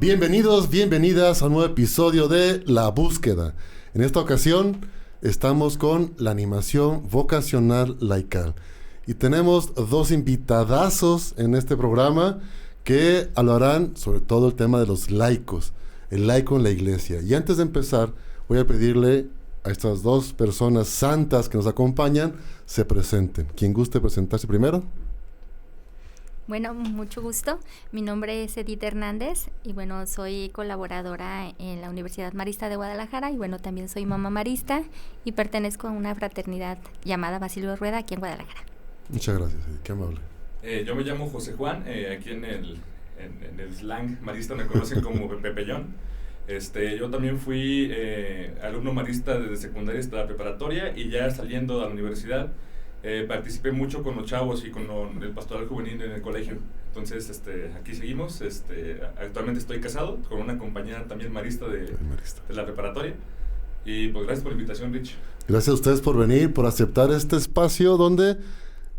Bienvenidos, bienvenidas a un nuevo episodio de La Búsqueda. En esta ocasión estamos con la animación vocacional laical. Y tenemos dos invitadazos en este programa que hablarán sobre todo el tema de los laicos, el laico en la iglesia. Y antes de empezar, voy a pedirle a estas dos personas santas que nos acompañan, se presenten. ¿Quién guste presentarse primero? Bueno, mucho gusto. Mi nombre es Edith Hernández y bueno, soy colaboradora en la Universidad Marista de Guadalajara y bueno, también soy mamá marista y pertenezco a una fraternidad llamada Basilio Rueda aquí en Guadalajara. Muchas gracias, Edith, qué amable. Yo me llamo José Juan, aquí en el slang marista me conocen como Pepellón. Yo también fui alumno marista desde secundaria hasta la preparatoria y ya saliendo de la universidad participé mucho con los chavos y con el pastoral juvenil en el colegio. Entonces, aquí seguimos. Actualmente estoy casado con una compañera también marista de la preparatoria. Y pues gracias por la invitación, Rich. Gracias a ustedes por venir, por aceptar este espacio donde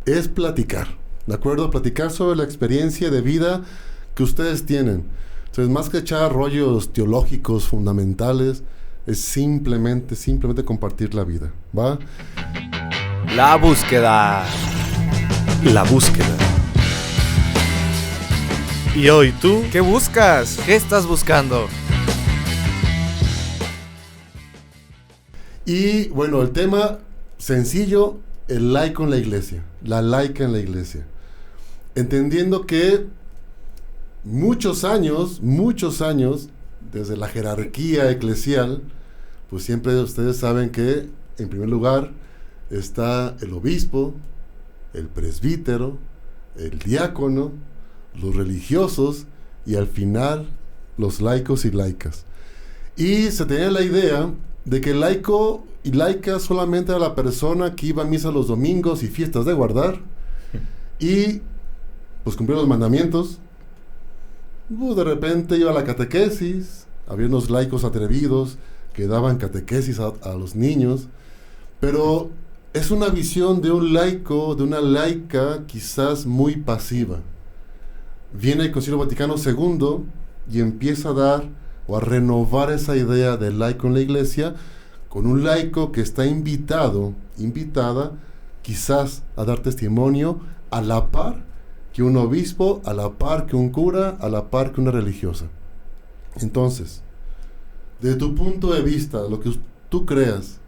es platicar, ¿de acuerdo? Platicar sobre la experiencia de vida que ustedes tienen. Entonces, más que echar rollos teológicos fundamentales, es simplemente compartir la vida, ¿va? La búsqueda. La búsqueda. ¿Y hoy tú? ¿Qué buscas? ¿Qué estás buscando? Y bueno, el tema sencillo, el laico en la iglesia, la laica en la iglesia. Entendiendo que muchos años, desde la jerarquía eclesial, pues siempre ustedes saben que, en primer lugar, está el obispo, el presbítero, el diácono, los religiosos y al final los laicos y laicas. Y se tenía la idea de que laico y laica solamente era la persona que iba a misa los domingos y fiestas de guardar y pues cumplía los mandamientos. De repente iba a la catequesis, había unos laicos atrevidos que daban catequesis a los niños, pero es una visión de un laico, de una laica quizás muy pasiva. Viene el Concilio Vaticano II y empieza a dar o a renovar esa idea del laico en la iglesia con un laico que está invitada quizás a dar testimonio a la par que un obispo, a la par que un cura, a la par que una religiosa. Entonces, desde tu punto de vista, lo que tú creas,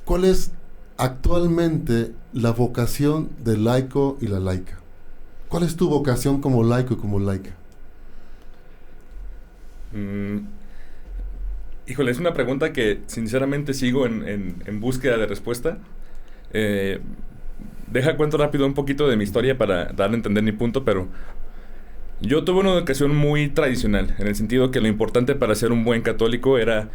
¿cuál es actualmente la vocación del laico y la laica? ¿Cuál es tu vocación como laico y como laica? Híjole, es una pregunta que sinceramente sigo en búsqueda de respuesta. Cuento rápido un poquito de mi historia para darle a entender mi punto, pero yo tuve una educación muy tradicional, en el sentido que lo importante para ser un buen católico era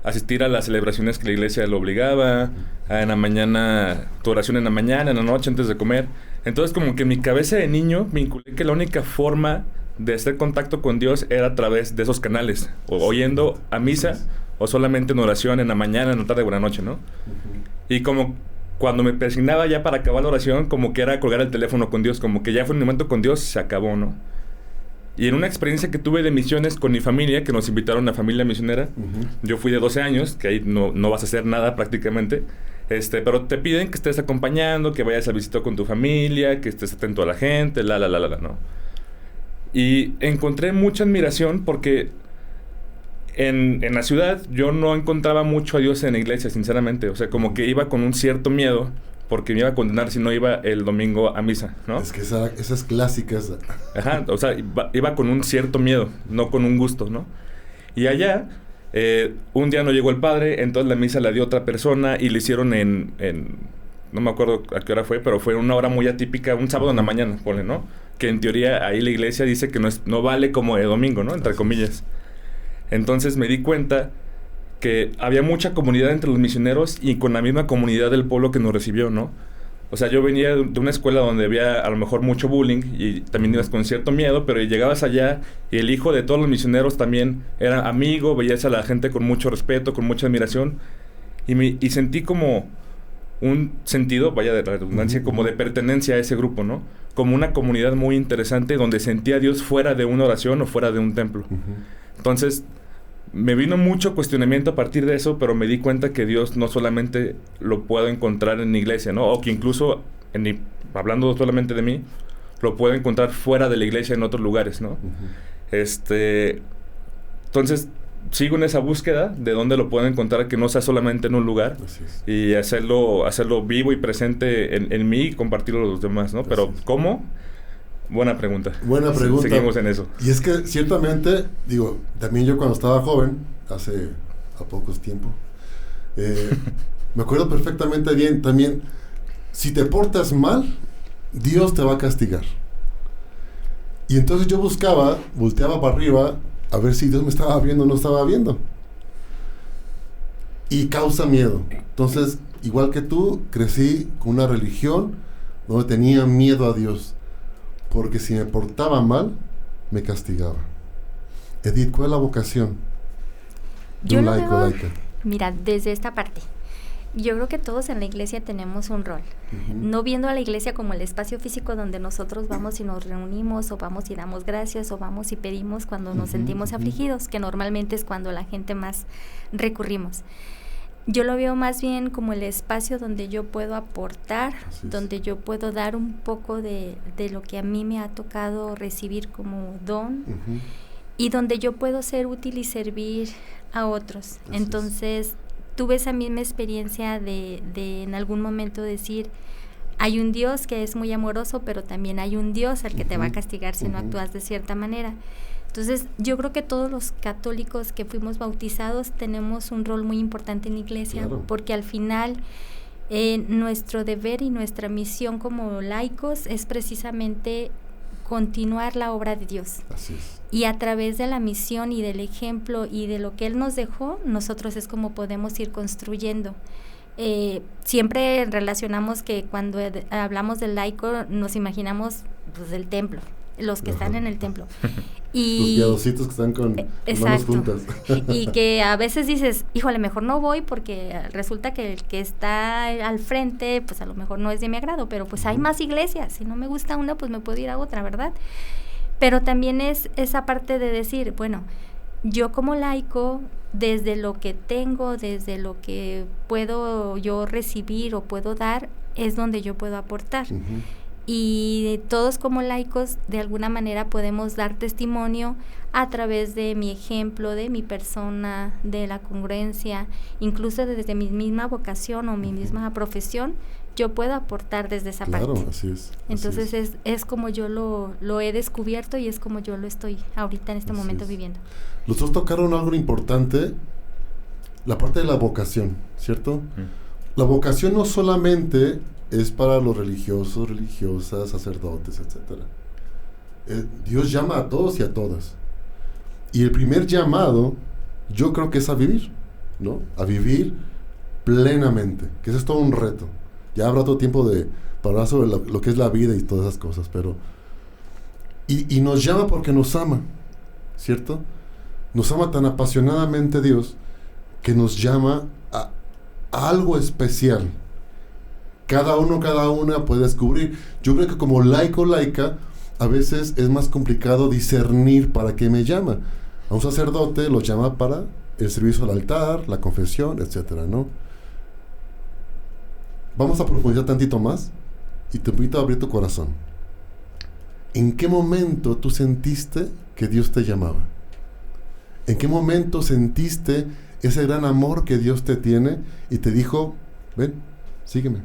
asistir a las celebraciones que la iglesia lo obligaba, en la mañana, tu oración en la mañana, en la noche, antes de comer. Entonces, como que en mi cabeza de niño me inculqué que la única forma de hacer contacto con Dios era a través de esos canales, o yendo a misa, o solamente en oración en la mañana, en la tarde o en la noche, ¿no? Y como cuando me persignaba ya para acabar la oración, como que era colgar el teléfono con Dios, como que ya fue un momento con Dios, se acabó, ¿no? Y en una experiencia que tuve de misiones con mi familia, que nos invitaron a familia misionera, yo fui de 12 años, que ahí no vas a hacer nada prácticamente, pero te piden que estés acompañando, que vayas al visito con tu familia, que estés atento a la gente, ¿no? Y encontré mucha admiración porque en la ciudad yo no encontraba mucho a Dios en la iglesia, sinceramente. O sea, como que iba con un cierto miedo porque me iba a condenar si no iba el domingo a misa, ¿no? Es que esa es clásica. Ajá, o sea, iba con un cierto miedo, no con un gusto, ¿no? Y allá, un día no llegó el padre, entonces la misa la dio otra persona y le hicieron no me acuerdo a qué hora fue, pero fue una hora muy atípica, un sábado en la mañana, ponle, ¿no? Que en teoría ahí la iglesia dice que no vale como de domingo, ¿no? Entre comillas. Entonces me di cuenta que había mucha comunidad entre los misioneros y con la misma comunidad del pueblo que nos recibió, ¿no? O sea, yo venía de una escuela donde había a lo mejor mucho bullying y también ibas con cierto miedo, pero llegabas allá y el hijo de todos los misioneros también era amigo, veías a la gente con mucho respeto, con mucha admiración y sentí como un sentido, vaya de redundancia, como de pertenencia a ese grupo, ¿no? Como una comunidad muy interesante donde sentía a Dios fuera de una oración o fuera de un templo. Entonces, me vino mucho cuestionamiento a partir de eso, pero me di cuenta que Dios no solamente lo puedo encontrar en la iglesia, ¿no? O que incluso, hablando solamente de mí, lo puedo encontrar fuera de la iglesia en otros lugares, ¿no? Entonces, sigo en esa búsqueda de dónde lo puedo encontrar, que no sea solamente en un lugar, y hacerlo vivo y presente en mí y compartirlo con los demás, ¿no? Pero, ¿cómo? Buena pregunta. Buena pregunta. Seguimos en eso. Y es que ciertamente, digo, también yo cuando estaba joven, hace a pocos tiempos, me acuerdo perfectamente bien también, si te portas mal, Dios te va a castigar. Y entonces yo volteaba para arriba a ver si Dios me estaba viendo o no estaba viendo. Y causa miedo. Entonces, igual que tú, crecí con una religión donde tenía miedo a Dios. Porque si me portaba mal, me castigaba. Edith, ¿cuál es la vocación de Yo un lo laico, veo, laica? mira, desde esta parte. Yo creo que todos en la iglesia tenemos un rol. No viendo a la iglesia como el espacio físico donde nosotros vamos y nos reunimos, o vamos y damos gracias, o vamos y pedimos cuando nos sentimos afligidos, que normalmente es cuando la gente más recurrimos. Yo lo veo más bien como el espacio donde yo puedo aportar, donde yo puedo dar un poco de lo que a mí me ha tocado recibir como don, y donde yo puedo ser útil y servir a otros. Entonces, tuve esa misma experiencia de en algún momento decir, hay un Dios que es muy amoroso, pero también hay un Dios al que te va a castigar si no actúas de cierta manera. Entonces, yo creo que todos los católicos que fuimos bautizados tenemos un rol muy importante en la iglesia, porque al final nuestro deber y nuestra misión como laicos es precisamente continuar la obra de Dios. Así es. Y a través de la misión y del ejemplo y de lo que Él nos dejó, nosotros es como podemos ir construyendo. Siempre relacionamos que cuando hablamos del laico nos imaginamos pues del templo, los que están en el templo. Y los piadositos que están con manos juntas. Y que a veces dices, híjole, mejor no voy porque resulta que el que está al frente, pues a lo mejor no es de mi agrado, pero pues hay más iglesias, si no me gusta una, pues me puedo ir a otra, ¿verdad? Pero también es esa parte de decir, bueno, yo como laico, desde lo que tengo, desde lo que puedo yo recibir o puedo dar, es donde yo puedo aportar. Y todos como laicos de alguna manera podemos dar testimonio a través de mi ejemplo, de mi persona, de la congruencia, incluso desde mi misma vocación o mi misma profesión, yo puedo aportar desde esa parte. Claro, así es. Entonces es como yo lo he descubierto y es como yo lo estoy ahorita en este momento viviendo. Los dos tocaron algo importante, la parte de la vocación, ¿cierto? La vocación no solamente es para los religiosos, religiosas, sacerdotes, etcétera. Dios llama a todos y a todas. Y el primer llamado, yo creo que es a vivir, ¿no? A vivir plenamente, que ese es todo un reto. Ya habrá otro tiempo para hablar sobre lo que es la vida y todas esas cosas, pero... Y nos llama porque nos ama, ¿cierto? Nos ama tan apasionadamente Dios que nos llama a algo especial. Cada uno, cada una puede descubrir. Yo creo que como laico, laica, a veces es más complicado discernir para qué me llama. A un sacerdote lo llama para el servicio al altar, la confesión, etcétera, ¿no? Vamos a profundizar tantito más y te invito a abrir tu corazón. ¿En qué momento tú sentiste que Dios te llamaba? ¿En qué momento sentiste ese gran amor que Dios te tiene y te dijo, ven, sígueme?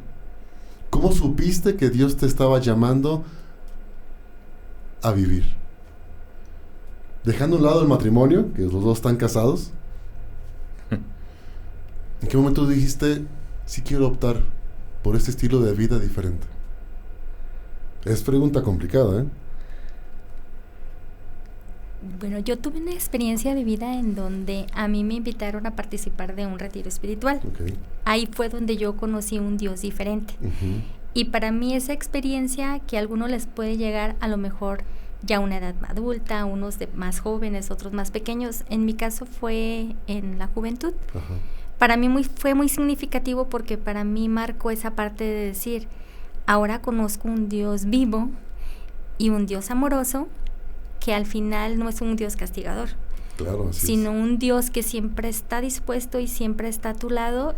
¿Cómo supiste que Dios te estaba llamando a vivir? Dejando a un lado el matrimonio, que los dos están casados, ¿en qué momento dijiste, sí quiero optar por este estilo de vida diferente? Es pregunta complicada, ¿eh? Bueno, yo tuve una experiencia de vida en donde a mí me invitaron a participar de un retiro espiritual. Ahí fue donde yo conocí un Dios diferente. Y para mí esa experiencia, que a algunos les puede llegar a lo mejor ya a una edad adulta, unos más jóvenes, otros más pequeños, en mi caso fue en la juventud. para mí fue muy significativo porque para mí marcó esa parte de decir, ahora conozco un Dios vivo y un Dios amoroso que al final no es un Dios castigador, Claro, así sino es. un Dios que siempre está dispuesto y siempre está a tu lado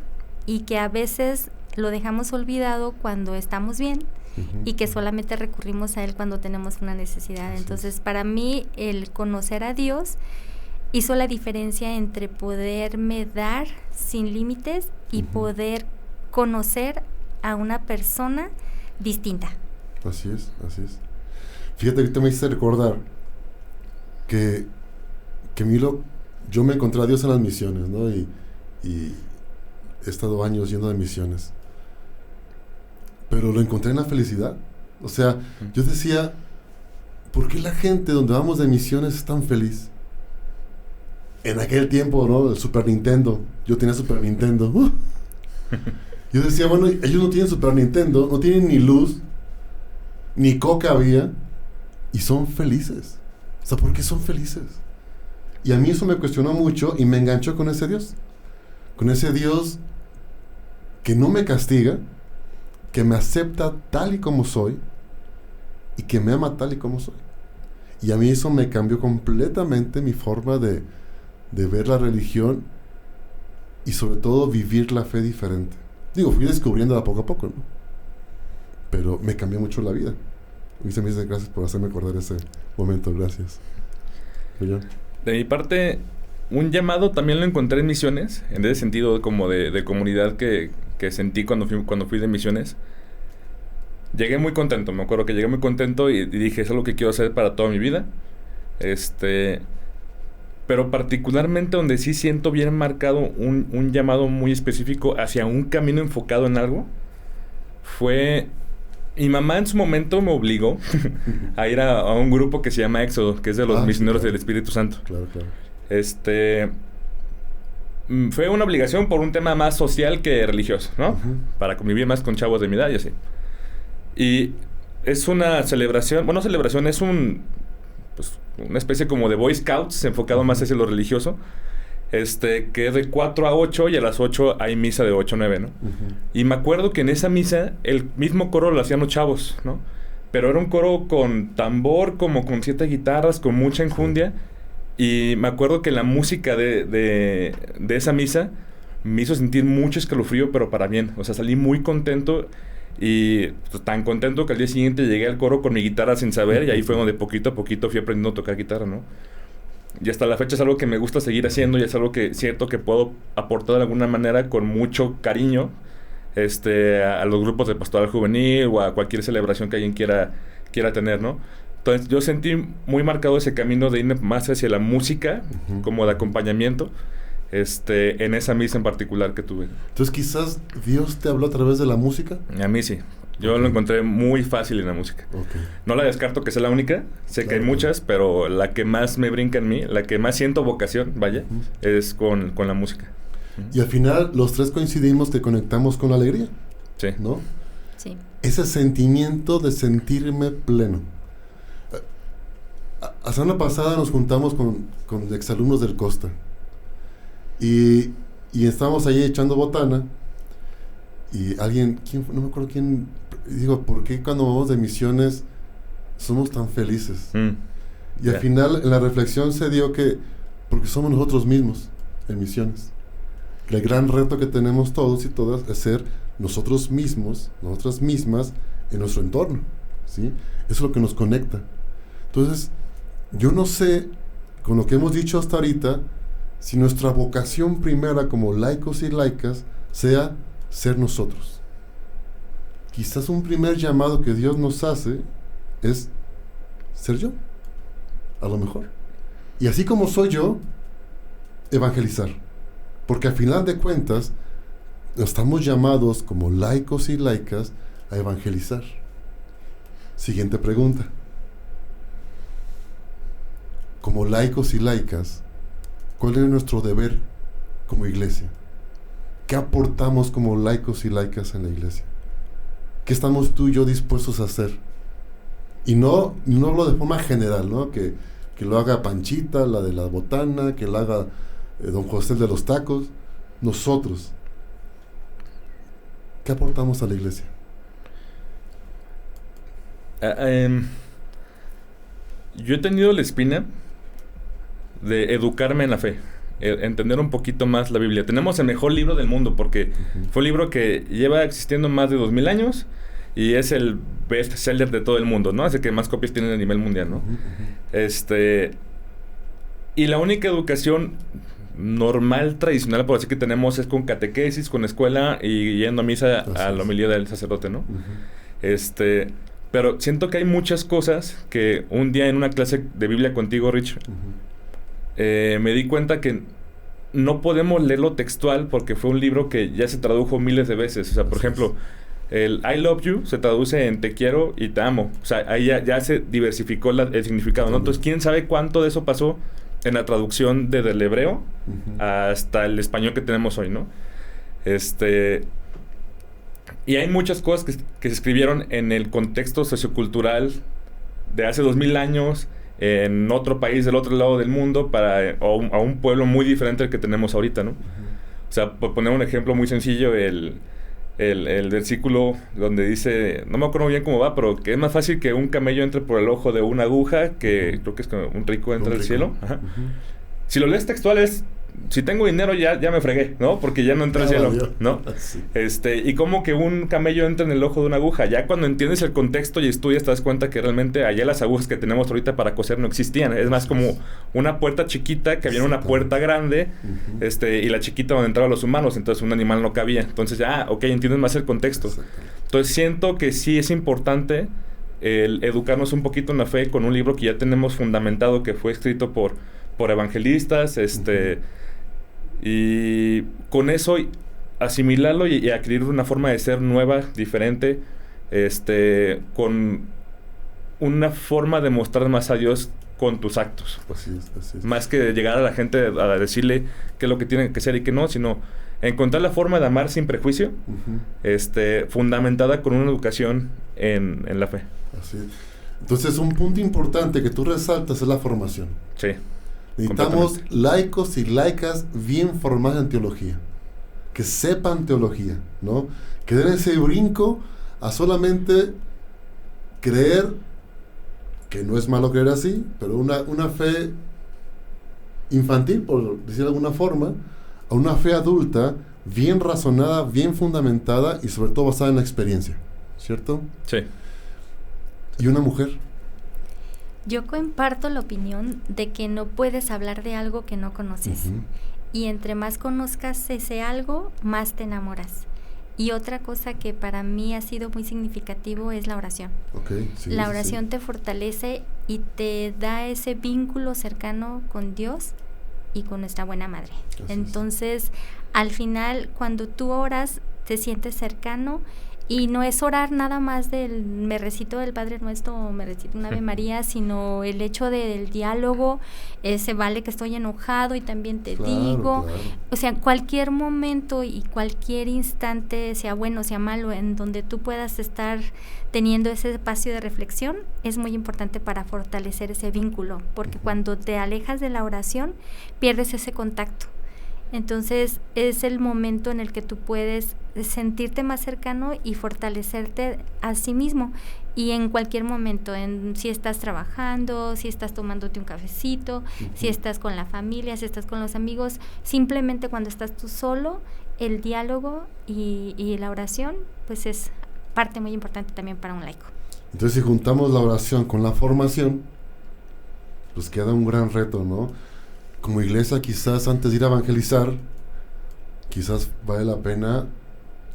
y que a veces lo dejamos olvidado cuando estamos bien Ujú. y que solamente recurrimos a Él cuando tenemos una necesidad. Así Entonces, es. para mí, el conocer a Dios hizo la diferencia entre poderme dar sin límites y Ujú. poder conocer a una persona distinta. Así es, así es. Fíjate, ahorita me hiciste recordar que yo me encontré a Dios en las misiones, ¿no? Y he estado años yendo de misiones. Pero lo encontré en la felicidad. O sea, yo decía, ¿por qué la gente donde vamos de misiones es tan feliz? En aquel tiempo, ¿no? El Super Nintendo. Yo tenía Super Nintendo. Yo decía, bueno, ellos no tienen Super Nintendo, no tienen ni luz, ni coca había, y son felices. O sea, ¿por qué son felices? Y a mí eso me cuestionó mucho y me enganchó con ese Dios. Con ese Dios que no me castiga, que me acepta tal y como soy, y que me ama tal y como soy. Y a mí eso me cambió completamente mi forma de ver la religión y sobre todo vivir la fe diferente. Digo, fui descubriéndola poco a poco, ¿no? Pero me cambió mucho la vida. Muchas gracias por hacerme acordar ese momento, gracias. Julián. De mi parte, un llamado también lo encontré en misiones, en ese sentido como de comunidad que sentí cuando fui de misiones. Llegué muy contento, me acuerdo que llegué muy contento y dije, es algo que quiero hacer para toda mi vida. Pero particularmente donde sí siento bien marcado un llamado muy específico hacia un camino enfocado en algo, fue... Mi mamá en su momento me obligó a ir a un grupo que se llama Éxodo, que es de los misioneros claro. del Espíritu Santo. Claro. Fue una obligación por un tema más social que religioso, ¿no? Uh-huh. Para convivir más con chavos de mi edad y así. Y es una celebración, bueno, celebración es una especie como de Boy Scouts enfocado más hacia lo religioso, que es de 4 a 8 y a las 8 hay misa de 8 a 9, ¿no? Uh-huh. Y me acuerdo que en esa misa el mismo coro lo hacían los chavos, ¿no? Pero era un coro con tambor, como con 7 guitarras, con mucha enjundia. Y me acuerdo que la música de esa misa me hizo sentir mucho escalofrío, pero para bien. O sea, salí muy contento y pues, tan contento que al día siguiente llegué al coro con mi guitarra sin saber y ahí fue donde poquito a poquito fui aprendiendo a tocar guitarra, ¿no? Y hasta la fecha es algo que me gusta seguir haciendo y es algo que siento que puedo aportar de alguna manera con mucho cariño a los grupos de pastoral juvenil o a cualquier celebración que alguien quiera tener, ¿no? Entonces yo sentí muy marcado ese camino de irme más hacia la música, Uh-huh. como de acompañamiento, en esa misa en particular que tuve. Entonces quizás Dios te habló a través de la música. A mí sí. Yo Okay. lo encontré muy fácil en la música. Okay. No la descarto que sea la única. Sé que hay Claro. muchas, pero la que más me brinca en mí, la que más siento vocación, vaya, Uh-huh. es con la música. Y al final los tres coincidimos que conectamos con la alegría, Sí. ¿no? Sí. Ese sentimiento de sentirme pleno. La semana pasada nos juntamos con exalumnos del Costa y estábamos ahí echando botana y alguien, no me acuerdo quién, digo, ¿por qué cuando vamos de misiones somos tan felices? Y al final en la reflexión se dio que porque somos nosotros mismos en misiones. El gran reto que tenemos todos y todas es ser nosotros mismos, nosotras mismas en nuestro entorno, ¿sí? Eso es lo que nos conecta. Entonces, yo no sé, con lo que hemos dicho hasta ahorita, si nuestra vocación primera como laicos y laicas sea ser nosotros. Quizás un primer llamado que Dios nos hace es ser yo, a lo mejor. Y así como soy yo, evangelizar. Porque al final de cuentas, estamos llamados como laicos y laicas a evangelizar. Siguiente pregunta. Como laicos y laicas, ¿cuál es nuestro deber como iglesia? ¿Qué aportamos como laicos y laicas en la iglesia? ¿Qué estamos tú y yo dispuestos a hacer? Y no hablo de forma general, ¿no? Que lo haga Panchita, la de la botana, que lo haga don José de los tacos. nosotros, ¿qué aportamos a la iglesia? Yo he tenido la espina de educarme en la fe, entender un poquito más la Biblia. Tenemos el mejor libro del mundo porque fue un libro que lleva existiendo más de 2000 años y es el best seller de todo el mundo, ¿no? Así que más copias tienen a nivel mundial, ¿no? Y la única educación normal, tradicional, por así que tenemos, es con catequesis, con escuela y yendo a misa a la homilía del sacerdote, ¿no? Pero siento que hay muchas cosas que un día en una clase de Biblia contigo, Rich, me di cuenta que no podemos leerlo textual porque fue un libro que ya se tradujo miles de veces. O sea, por ejemplo, el I love you se traduce en te quiero y te amo. O sea, ahí ya se diversificó el significado, ¿no? Entonces, ¿quién sabe cuánto de eso pasó en la traducción desde el hebreo hasta el español que tenemos hoy, ¿no? Y hay muchas cosas que se escribieron en el contexto sociocultural de hace 2000 años en otro país del otro lado del mundo a un pueblo muy diferente al que tenemos ahorita, ¿no? O sea, por poner un ejemplo muy sencillo, el versículo donde dice, no me acuerdo bien cómo va, pero que es más fácil que un camello entre por el ojo de una aguja que creo que es que un rico entra al cielo. Si lo lees textual es, si tengo dinero ya me fregué, ¿no? Porque ya no entra al cielo, ¿no? Sí. Y como que un camello entra en el ojo de una aguja. Ya cuando entiendes el contexto y estudias te das cuenta que realmente allá las agujas que tenemos ahorita para coser no existían. Es más como una puerta chiquita que había en una puerta grande, y la chiquita donde entraban los humanos, entonces un animal no cabía. Entonces entiendes más el contexto. Entonces siento que sí es importante el educarnos un poquito en la fe con un libro que ya tenemos fundamentado, que fue escrito por evangelistas, y con eso asimilarlo y adquirir una forma de ser nueva, diferente, con una forma de mostrar más a Dios con tus actos. Así es. Más que llegar a la gente a decirle qué es lo que tienen que ser y qué no, sino encontrar la forma de amar sin prejuicio, fundamentada con una educación en la fe. Así es. Entonces, un punto importante que tú resaltas es la formación. Sí. Necesitamos laicos y laicas bien formadas en teología, que sepan teología, ¿no? Que den ese brinco a solamente creer, que no es malo creer así, pero una fe infantil, por decir de alguna forma, a una fe adulta, bien razonada, bien fundamentada y sobre todo basada en la experiencia, ¿cierto? Sí. ¿Y una mujer? Yo comparto la opinión de que no puedes hablar de algo que no conoces. Y entre más conozcas ese algo, más te enamoras. Y otra cosa que para mí ha sido muy significativo es la oración. La oración te fortalece y te da ese vínculo cercano con Dios y con nuestra buena madre. Entonces, al final, cuando tú oras, te sientes cercano. Y no es orar nada más me recito del Padre Nuestro o me recito un Ave María, sino el hecho del diálogo, se vale que estoy enojado y también te digo. Claro. O sea, cualquier momento y cualquier instante, sea bueno, sea malo, en donde tú puedas estar teniendo ese espacio de reflexión, es muy importante para fortalecer ese vínculo, porque cuando te alejas de la oración, pierdes ese contacto. Entonces es el momento en el que tú puedes sentirte más cercano y fortalecerte a sí mismo, y en cualquier momento, si estás trabajando, si estás tomándote un cafecito, si estás con la familia, si estás con los amigos, simplemente cuando estás tú solo, el diálogo y la oración pues es parte muy importante también para un laico. Entonces, si juntamos la oración con la formación, pues queda un gran reto, ¿no? Como iglesia, quizás antes de ir a evangelizar, quizás vale la pena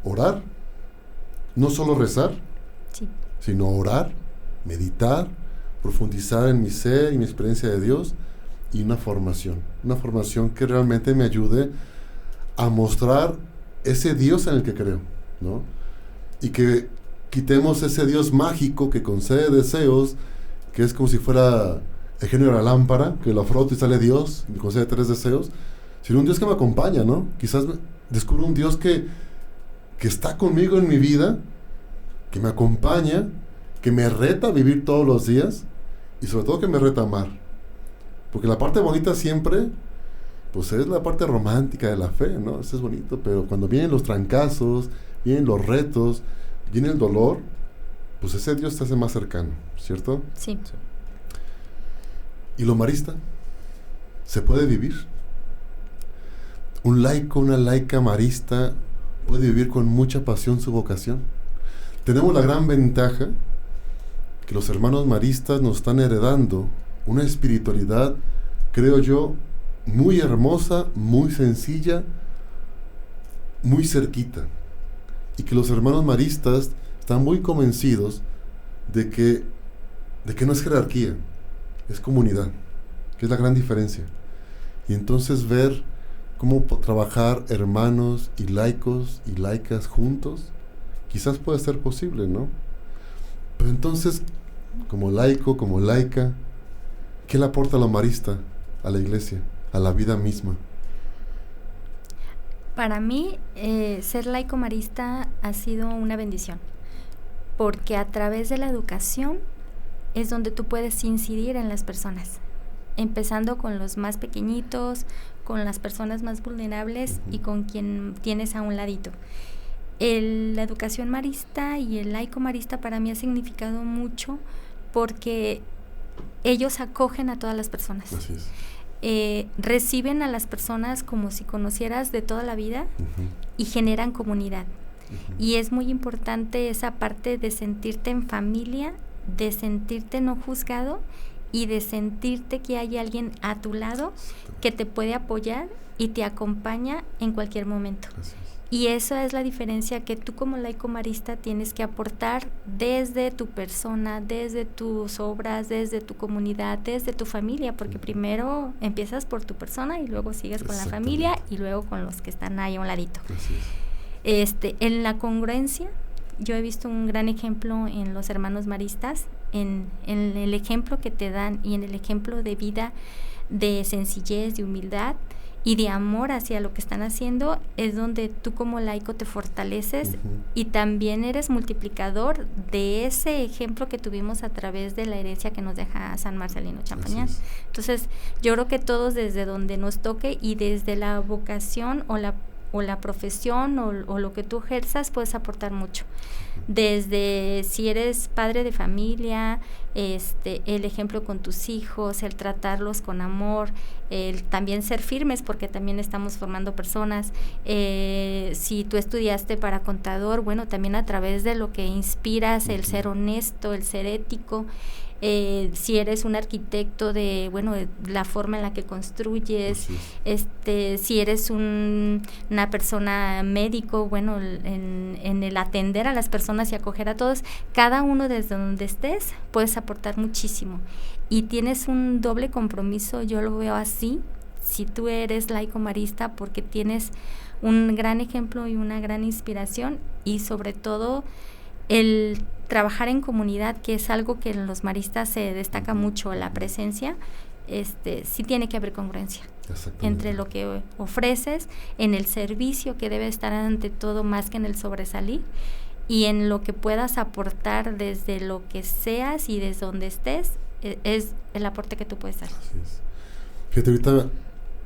orar. No solo rezar, sino orar, meditar, profundizar en mi ser y mi experiencia de Dios, y una formación que realmente me ayude a mostrar ese Dios en el que creo, ¿no? Y que quitemos ese Dios mágico que concede deseos, que es como si fuera el genio de la lámpara, que lo froto y sale Dios, me concede 3 deseos, sino un Dios que me acompaña, ¿no? Quizás descubro un Dios que está conmigo en mi vida, que me acompaña, que me reta a vivir todos los días, y sobre todo que me reta a amar. Porque la parte bonita siempre pues es la parte romántica de la fe, ¿no? Eso es bonito, pero cuando vienen los trancazos, vienen los retos, viene el dolor, pues ese Dios te hace más cercano, ¿cierto? Sí. ¿Y lo marista? ¿Se puede vivir? Un laico, una laica marista puede vivir con mucha pasión su vocación. Tenemos la gran ventaja que los hermanos maristas nos están heredando una espiritualidad, creo yo, muy hermosa, muy sencilla, muy cerquita. Y que los hermanos maristas están muy convencidos de que no es jerarquía, es comunidad, que es la gran diferencia. Y entonces ver cómo trabajar hermanos y laicos y laicas juntos, quizás puede ser posible, ¿no? Pero entonces, como laico, como laica, ¿qué le aporta lo marista a la iglesia, a la vida misma? Para mí, ser laico marista ha sido una bendición, porque a través de la educación es donde tú puedes incidir en las personas, empezando con los más pequeñitos, con las personas más vulnerables y con quien tienes a un ladito. La educación marista y el laico marista para mí ha significado mucho porque ellos acogen a todas las personas. Así es. Reciben a las personas como si conocieras de toda la vida y generan comunidad. Y es muy importante esa parte de sentirte en familia, de sentirte no juzgado y de sentirte que hay alguien a tu lado que te puede apoyar y te acompaña en cualquier momento. Y esa es la diferencia que tú como laico marista tienes que aportar desde tu persona, desde tus obras, desde tu comunidad, desde tu familia, porque primero empiezas por tu persona y luego sigues con la familia y luego con los que están ahí a un ladito. En la congruencia, yo he visto un gran ejemplo en los hermanos maristas, en el ejemplo que te dan y en el ejemplo de vida, de sencillez, de humildad y de amor hacia lo que están haciendo, es donde tú como laico te fortaleces y también eres multiplicador de ese ejemplo que tuvimos a través de la herencia que nos deja San Marcelino Champagnat. Entonces, yo creo que todos desde donde nos toque y desde la vocación o la profesión o lo que tú ejerzas puedes aportar mucho. Desde si eres padre de familia, el ejemplo con tus hijos, el tratarlos con amor, el también ser firmes porque también estamos formando personas. Si tú estudiaste para contador, bueno, también a través de lo que inspiras, el ser honesto, el ser ético. Si eres un arquitecto de la forma en la que construyes, si eres una persona médico, en el atender a las personas y acoger a todos, cada uno desde donde estés puedes aportar muchísimo y tienes un doble compromiso, yo lo veo así, si tú eres laico marista, porque tienes un gran ejemplo y una gran inspiración y sobre todo el trabajar en comunidad, que es algo que en los maristas se destaca mucho, la presencia, sí tiene que haber congruencia entre lo que ofreces, en el servicio que debe estar ante todo más que en el sobresalir, y en lo que puedas aportar desde lo que seas y desde donde estés, es el aporte que tú puedes dar. Así es. Fíjate, ahorita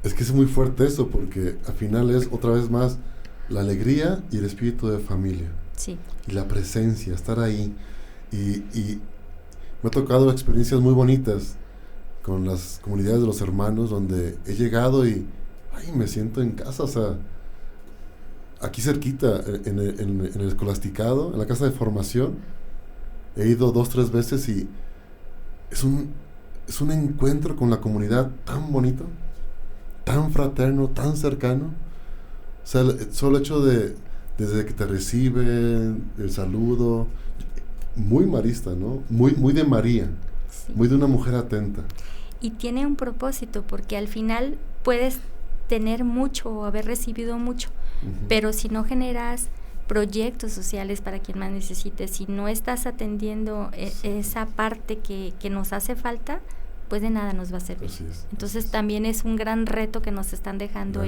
es que es muy fuerte eso, porque al final es otra vez más la alegría y el espíritu de familia. Sí. Y la presencia, estar ahí. Y me ha tocado experiencias muy bonitas con las comunidades de los hermanos, donde he llegado y me siento en casa, o sea, aquí cerquita, en el escolasticado, en la casa de formación. He ido 2-3 veces y es un encuentro con la comunidad tan bonito, tan fraterno, tan cercano. O sea, el solo hecho desde que te reciben, el saludo, muy marista, ¿no? Muy de María, muy de una mujer atenta. Y tiene un propósito, porque al final puedes tener mucho o haber recibido mucho, pero si no generas proyectos sociales para quien más necesite, si no estás atendiendo esa parte que nos hace falta, pues de nada nos va a servir. Entonces también es un gran reto que nos están dejando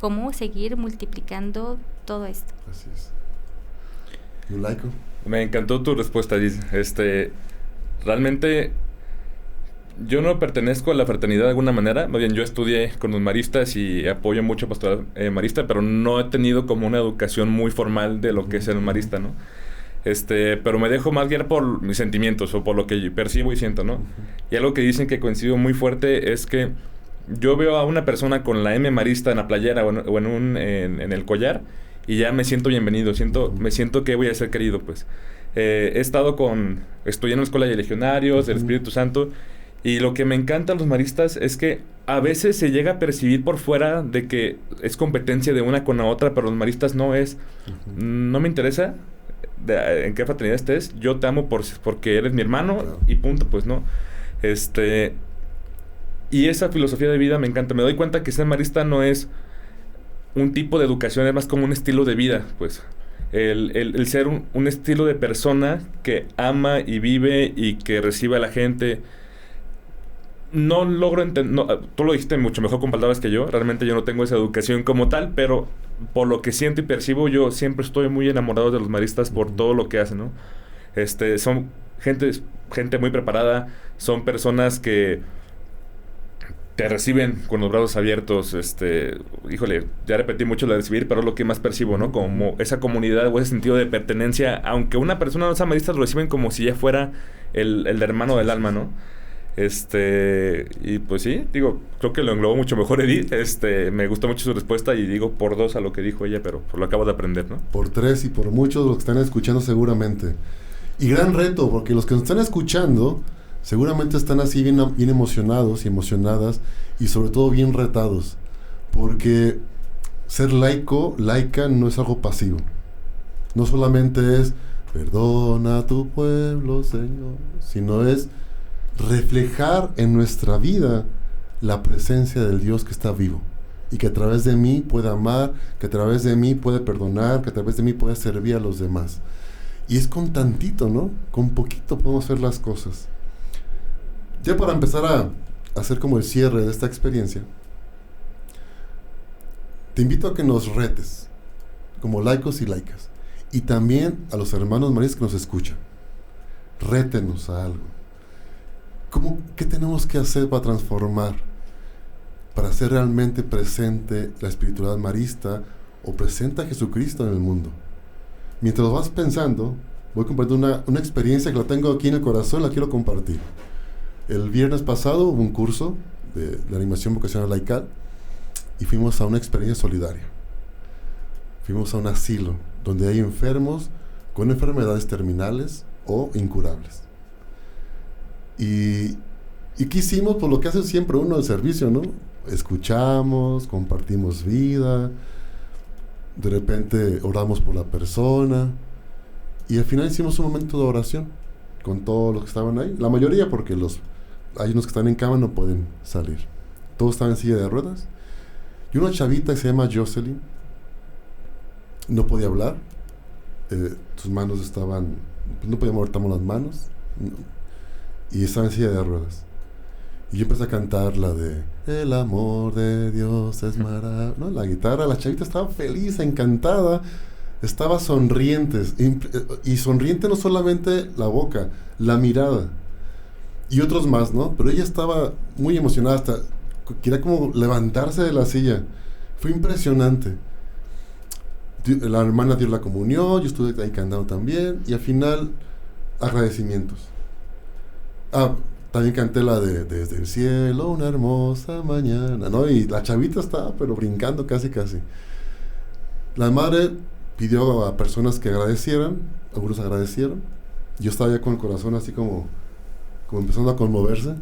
cómo seguir multiplicando todo esto. Así es. ¿Y laico? Me encantó tu respuesta, Liz. Realmente, Yo no pertenezco a la fraternidad de alguna manera. Más bien, yo estudié con los maristas y apoyo mucho pastoral marista, pero no he tenido como una educación muy formal de lo que es ser un marista, ¿no? Pero me dejo más guiar por mis sentimientos o por lo que percibo y siento, ¿no? Y algo que dicen que coincido muy fuerte es que yo veo a una persona con la M marista en la playera o en el collar y ya me siento bienvenido, me siento que voy a ser querido, pues. Estudié en la escuela de legionarios, del Espíritu Santo, y lo que me encanta a los maristas es que a veces se llega a percibir por fuera de que es competencia de una con la otra, pero los maristas no es. No me interesa en qué fraternidad estés, yo te amo porque eres mi hermano, claro. Y punto, pues, ¿no? Y esa filosofía de vida me encanta. Me doy cuenta que ser marista no es un tipo de educación, es más como un estilo de vida, pues. El ser un estilo de persona que ama y vive y que recibe a la gente. No logro entender, tú lo dijiste mucho mejor con palabras que yo, realmente yo no tengo esa educación como tal, pero por lo que siento y percibo, yo siempre estoy muy enamorado de los maristas por todo lo que hacen, ¿no? Son gente muy preparada, son personas que te reciben con los brazos abiertos, híjole, ya repetí mucho lo de recibir, pero es lo que más percibo, ¿no? Como esa comunidad o ese sentido de pertenencia, aunque una persona no sea marista, lo reciben como si ya fuera el hermano del alma, ¿no? Y pues sí, digo, creo que lo englobó mucho mejor Edith. Me gustó mucho su respuesta y digo por 2 a lo que dijo ella, pero lo acabo de aprender, ¿no? Por 3 y por muchos los que están escuchando seguramente. Y gran reto, porque los que nos están escuchando seguramente están así bien emocionados y emocionadas y sobre todo bien retados, porque ser laica no es algo pasivo. No solamente es perdona a tu pueblo, Señor, sino es reflejar en nuestra vida la presencia del Dios que está vivo y que a través de mí puede amar, que a través de mí puede perdonar, que a través de mí puede servir a los demás. Y es con tantito, ¿no? Con poquito podemos hacer las cosas. Ya para empezar a hacer como el cierre de esta experiencia, te invito a que nos retes como laicos y laicas, y también a los hermanos maristas que nos escuchan. Rétenos a algo. ¿Qué tenemos que hacer para transformar? Para hacer realmente presente la espiritualidad marista o presente a Jesucristo en el mundo. Mientras lo vas pensando, voy a compartir una experiencia que la tengo aquí en el corazón, la quiero compartir. El viernes pasado hubo un curso de animación vocacional laical y fuimos a una experiencia solidaria. Fuimos a un asilo donde hay enfermos con enfermedades terminales o incurables. ¿Y qué hicimos? Pues lo que hace siempre uno al servicio, ¿no? Escuchamos, compartimos vida, de repente oramos por la persona y al final hicimos un momento de oración con todos los que estaban ahí. La mayoría, porque hay unos que están en cama, no pueden salir. Todos estaban en silla de ruedas. Y una chavita que se llama Jocelyn no podía hablar. Sus manos estaban... no podía mover las manos. Y estaba en silla de ruedas. Y yo empecé a cantar la de El amor de Dios es maravilloso, ¿no? La guitarra, la chavita estaba feliz, encantada, estaba sonriente. Y sonriente no solamente la boca, la mirada. Y otros más, ¿no? Pero ella estaba muy emocionada, hasta quería como levantarse de la silla. Fue impresionante. La hermana dio la comunión, yo estuve ahí cantando también. Y al final, agradecimientos. También canté la de Desde el cielo, una hermosa mañana, ¿no? Y la chavita estaba, pero brincando casi. La madre pidió a personas que agradecieran, algunos agradecieron. Yo estaba ya con el corazón así como empezando a conmoverse.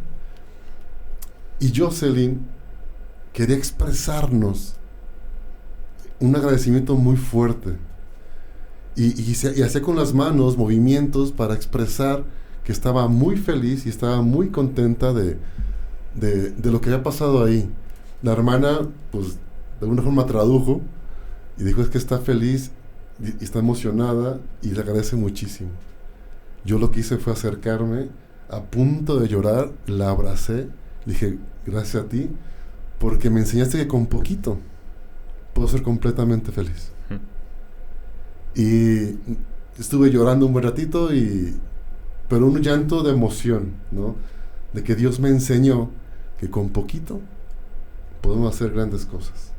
Y Jocelyn quería expresarnos un agradecimiento muy fuerte. Y hacía con las manos movimientos para expresar que estaba muy feliz y estaba muy contenta de lo que había pasado ahí. La hermana, pues, de alguna forma tradujo y dijo, es que está feliz y está emocionada y le agradece muchísimo. Yo lo que hice fue acercarme, a punto de llorar, la abracé, dije, gracias a ti, porque me enseñaste que con poquito puedo ser completamente feliz. Y estuve llorando un buen ratito pero un llanto de emoción, ¿no? de que Dios me enseñó que con poquito podemos hacer grandes cosas.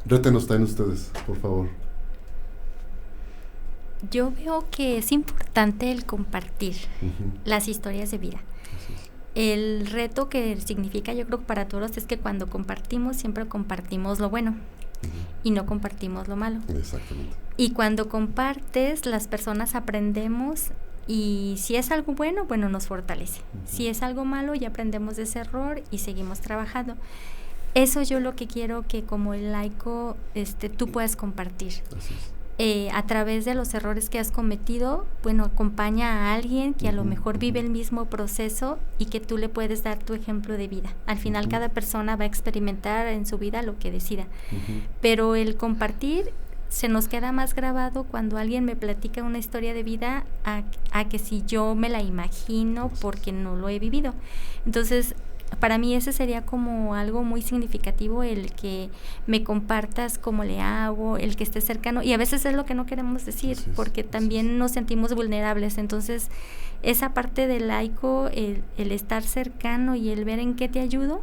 Rétenos también ustedes, por favor. Yo veo que es importante el compartir las historias de vida. El reto que significa, yo creo, para todos es que cuando compartimos, siempre compartimos lo bueno y no compartimos lo malo. Exactamente. Y cuando compartes, las personas aprendemos, y si es algo bueno, bueno, nos fortalece. Si es algo malo, ya aprendemos de ese error y seguimos trabajando. Eso yo lo que quiero que como el laico tú puedas compartir. Así es. A través de los errores que has cometido, bueno, acompaña a alguien que a lo mejor vive el mismo proceso y que tú le puedes dar tu ejemplo de vida. Al final cada persona va a experimentar en su vida lo que decida, pero el compartir se nos queda más grabado cuando alguien me platica una historia de vida a que si yo me la imagino porque no lo he vivido. Entonces, para mí ese sería como algo muy significativo, el que me compartas cómo le hago, el que esté cercano, y a veces es lo que no queremos decir, porque también nos sentimos vulnerables. Entonces esa parte del laico, el estar cercano y el ver en qué te ayudo,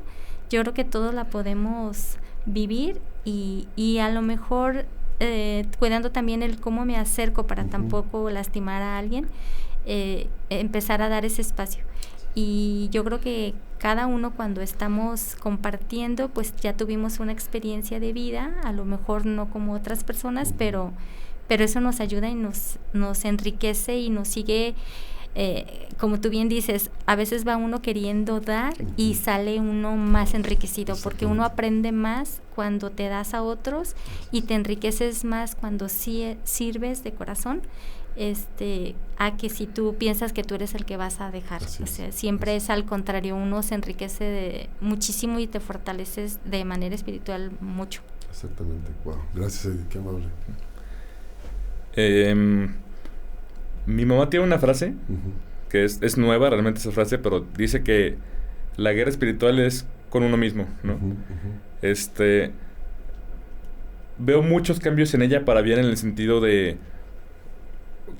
yo creo que todos la podemos vivir, y a lo mejor cuidando también el cómo me acerco para tampoco lastimar a alguien, empezar a dar ese espacio. Y yo creo que cada uno, cuando estamos compartiendo, pues ya tuvimos una experiencia de vida, a lo mejor no como otras personas, pero eso nos ayuda y nos enriquece y nos sigue, como tú bien dices, a veces va uno queriendo dar y sale uno más enriquecido, porque uno aprende más cuando te das a otros y te enriqueces más cuando sirves de corazón. A que si tú piensas que tú eres el que vas a dejar. O sea, siempre es al contrario, uno se enriquece muchísimo y te fortaleces de manera espiritual mucho. Exactamente. Wow, gracias, Edith, qué amable. Mi mamá tiene una frase que es nueva realmente esa frase, pero dice que la guerra espiritual es con uno mismo, ¿no? Veo muchos cambios en ella para bien, en el sentido de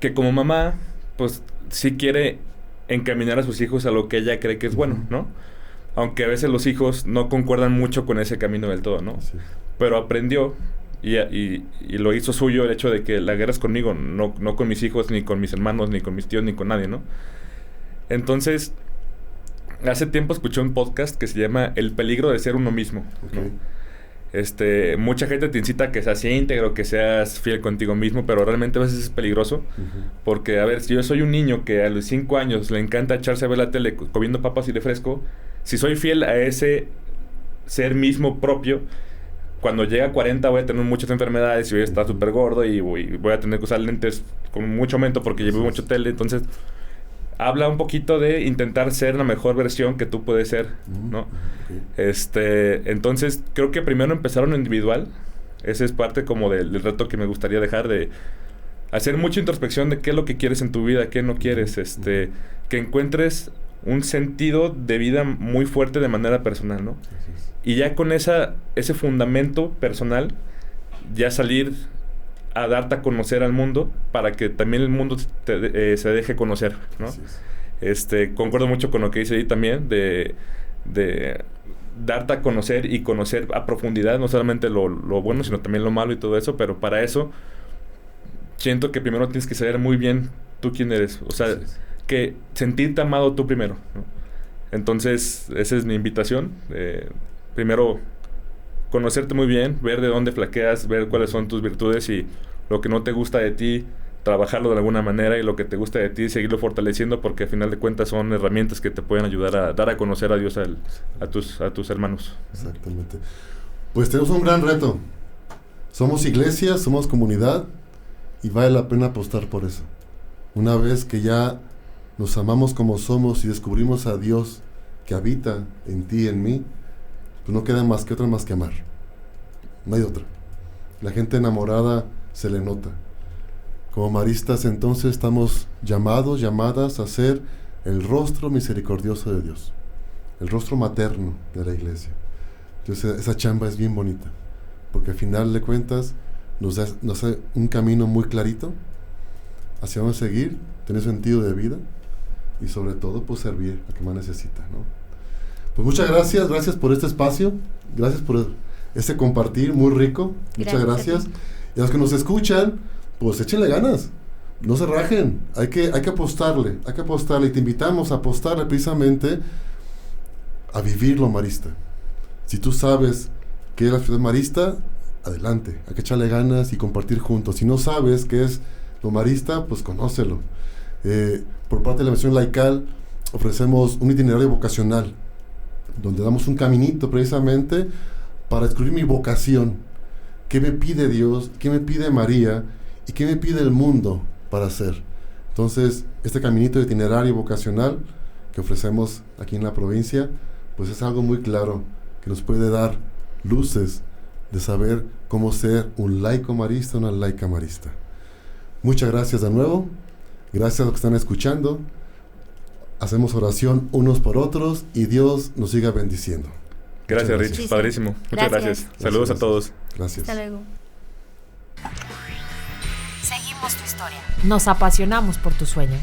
que como mamá, pues sí quiere encaminar a sus hijos a lo que ella cree que es bueno, ¿no? Aunque a veces los hijos no concuerdan mucho con ese camino del todo, ¿no? Sí. Pero aprendió y lo hizo suyo el hecho de que la guerra es conmigo, no con mis hijos, ni con mis hermanos, ni con mis tíos, ni con nadie, ¿no? Entonces, hace tiempo escuché un podcast que se llama El peligro de ser uno mismo, ¿no? Mucha gente te incita a que seas íntegro, que seas fiel contigo mismo, pero realmente a veces es peligroso, porque a ver, si yo soy un niño que a los 5 años le encanta echarse a ver la tele comiendo papas y refresco, si soy fiel a ese ser mismo propio, cuando llega a 40 voy a tener muchas enfermedades y voy a estar súper gordo y voy a tener que usar lentes con mucho aumento porque llevo mucho tele. Entonces habla un poquito de intentar ser la mejor versión que tú puedes ser, ¿no? Entonces, creo que primero empezar en lo individual. Ese es parte como del reto que me gustaría dejar, de hacer mucha introspección de qué es lo que quieres en tu vida, qué no quieres, que encuentres un sentido de vida muy fuerte de manera personal, ¿no? Y ya con ese fundamento personal, ya salir a darte a conocer al mundo para que también el mundo se deje conocer, ¿no? Concuerdo mucho con lo que dice ahí también de darte a conocer y conocer a profundidad, no solamente lo bueno, sino también lo malo y todo eso, pero para eso siento que primero tienes que saber muy bien tú quién eres, o sea, que sentirte amado tú primero, ¿no? Entonces, esa es mi invitación. Primero, conocerte muy bien, ver de dónde flaqueas, ver cuáles son tus virtudes y lo que no te gusta de ti, trabajarlo de alguna manera, y lo que te gusta de ti, seguirlo fortaleciendo, porque al final de cuentas son herramientas que te pueden ayudar a dar a conocer a Dios a tus hermanos. Exactamente. Pues tenemos un gran reto. Somos iglesia, somos comunidad, y vale la pena apostar por eso. Una vez que ya nos amamos como somos y descubrimos a Dios que habita en ti y en mí, pues no queda más que amar. No hay otra. La gente enamorada se le nota. Como maristas, entonces, estamos llamadas a ser el rostro misericordioso de Dios, el rostro materno de la iglesia. Entonces, esa chamba es bien bonita, porque al final de cuentas nos da un camino muy clarito hacia dónde seguir, tener sentido de vida, y sobre todo pues servir al que más necesita, ¿no? Pues muchas gracias por este espacio, gracias por este compartir muy rico, muchas gracias. Y a los que nos escuchan, pues échenle ganas, no se rajen, hay que apostarle, y te invitamos a apostarle precisamente a vivir lo marista. Si tú sabes qué es la actividad marista, adelante, hay que echarle ganas y compartir juntos. Si no sabes qué es lo marista, pues conócelo. Por parte de la misión laical ofrecemos un itinerario vocacional, donde damos un caminito precisamente para descubrir mi vocación. ¿Qué me pide Dios? ¿Qué me pide María? ¿Y qué me pide el mundo para hacer? Entonces, este caminito de itinerario vocacional que ofrecemos aquí en la provincia, pues es algo muy claro que nos puede dar luces de saber cómo ser un laico marista, una laica marista. Muchas gracias de nuevo. Gracias a los que están escuchando. Hacemos oración unos por otros y Dios nos siga bendiciendo. Gracias, Rich. Sí, padrísimo. Muchas gracias. Saludos a todos. Gracias. Hasta luego. Seguimos tu historia. Nos apasionamos por tu sueño.